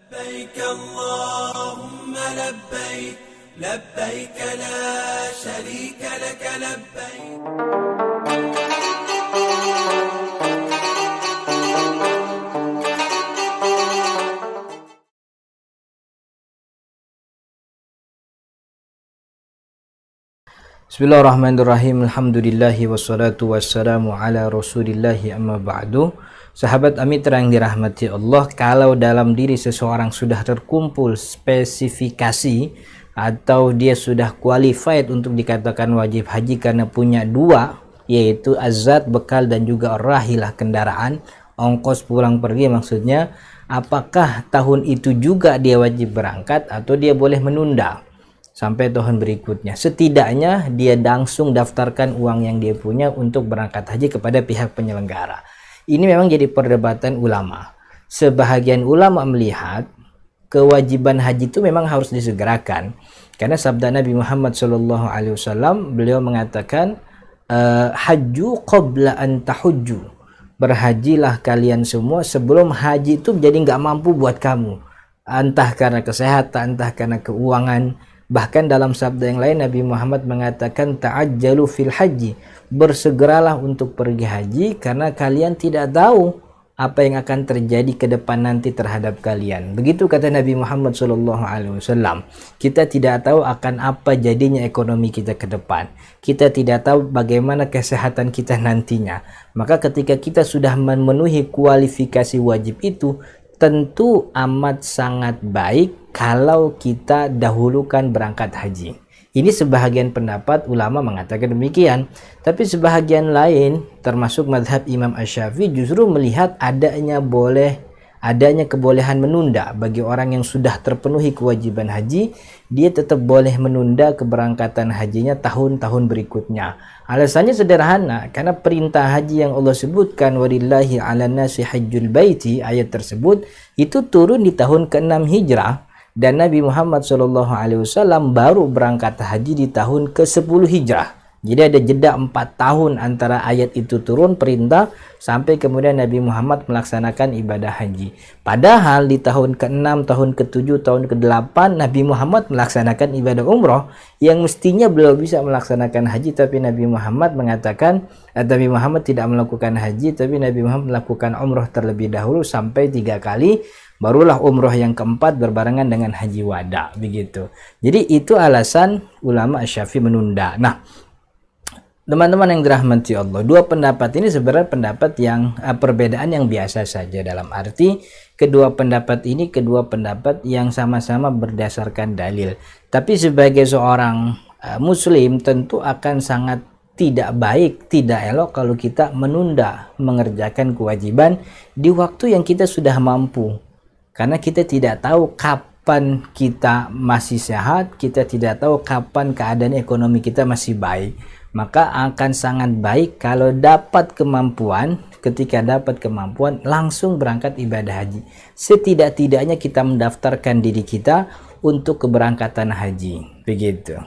لبيك اللهم لبيك لبيك لا شريك لك لبيك. Bismillahirrahmanirrahim. Alhamdulillahi wassalatu wassalamu ala rasulillahi amma ba'du. Sahabat Amitra yang dirahmati Allah, kalau dalam diri seseorang sudah terkumpul spesifikasi atau dia sudah qualified untuk dikatakan wajib haji karena punya dua, yaitu azat, bekal, dan juga rahilah, kendaraan, ongkos pulang pergi maksudnya, apakah tahun itu juga dia wajib berangkat atau dia boleh menunda sampai tahun berikutnya? Setidaknya dia langsung daftarkan uang yang dia punya untuk berangkat haji kepada pihak penyelenggara. Ini memang jadi perdebatan ulama. Sebahagian ulama melihat kewajiban haji itu memang harus disegerakan, karena sabda Nabi Muhammad SAW, beliau mengatakan hajju qabla an tahujju, berhajilah kalian semua sebelum haji itu jadi nggak mampu buat kamu, entah karena kesehatan, entah karena keuangan. Bahkan dalam sabda yang lain Nabi Muhammad mengatakan ta'ajjalu fil haji, bersegeralah untuk pergi haji karena kalian tidak tahu apa yang akan terjadi ke depan nanti terhadap kalian. Begitu kata Nabi Muhammad SAW. Kita tidak tahu akan apa jadinya ekonomi kita ke depan. Kita tidak tahu bagaimana kesehatan kita nantinya. Maka ketika kita sudah memenuhi kualifikasi wajib itu, tentu amat sangat baik kalau kita dahulukan berangkat haji. Ini sebahagian pendapat ulama mengatakan demikian. Tapi sebahagian lain termasuk mazhab Imam Asy-Syafi'i justru melihat adanya kebolehan menunda bagi orang yang sudah terpenuhi kewajiban haji. Dia tetap boleh menunda keberangkatan hajinya tahun-tahun berikutnya. Alasannya sederhana, karena perintah haji yang Allah sebutkan walillahi 'alan nasi hajjul baiti, ayat tersebut itu turun di tahun ke-6 Hijrah, dan Nabi Muhammad SAW baru berangkat haji di tahun ke-10 Hijrah. Jadi ada jeda 4 tahun antara ayat itu turun perintah sampai kemudian Nabi Muhammad melaksanakan ibadah haji. Padahal di tahun ke-6, tahun ke-7, tahun ke-8 Nabi Muhammad melaksanakan ibadah umroh yang mestinya beliau bisa melaksanakan haji, tapi Nabi Muhammad mengatakan Nabi Muhammad tidak melakukan haji, tapi Nabi Muhammad melakukan umroh terlebih dahulu sampai 3 kali. Barulah umroh yang keempat berbarengan dengan haji wada, begitu. Jadi itu alasan ulama Syafi'i menunda. Nah, teman-teman yang dirahmati Allah, dua pendapat ini sebenarnya pendapat yang perbedaan yang biasa saja, dalam arti kedua pendapat ini kedua pendapat yang sama-sama berdasarkan dalil. Tapi sebagai seorang muslim tentu akan sangat tidak baik, tidak elok kalau kita menunda mengerjakan kewajiban di waktu yang kita sudah mampu. Karena kita tidak tahu kapan kita masih sehat, kita tidak tahu kapan keadaan ekonomi kita masih baik. Maka akan sangat baik kalau dapat kemampuan, ketika dapat kemampuan langsung berangkat ibadah haji. Setidak-tidaknya kita mendaftarkan diri kita untuk keberangkatan haji. Begitu.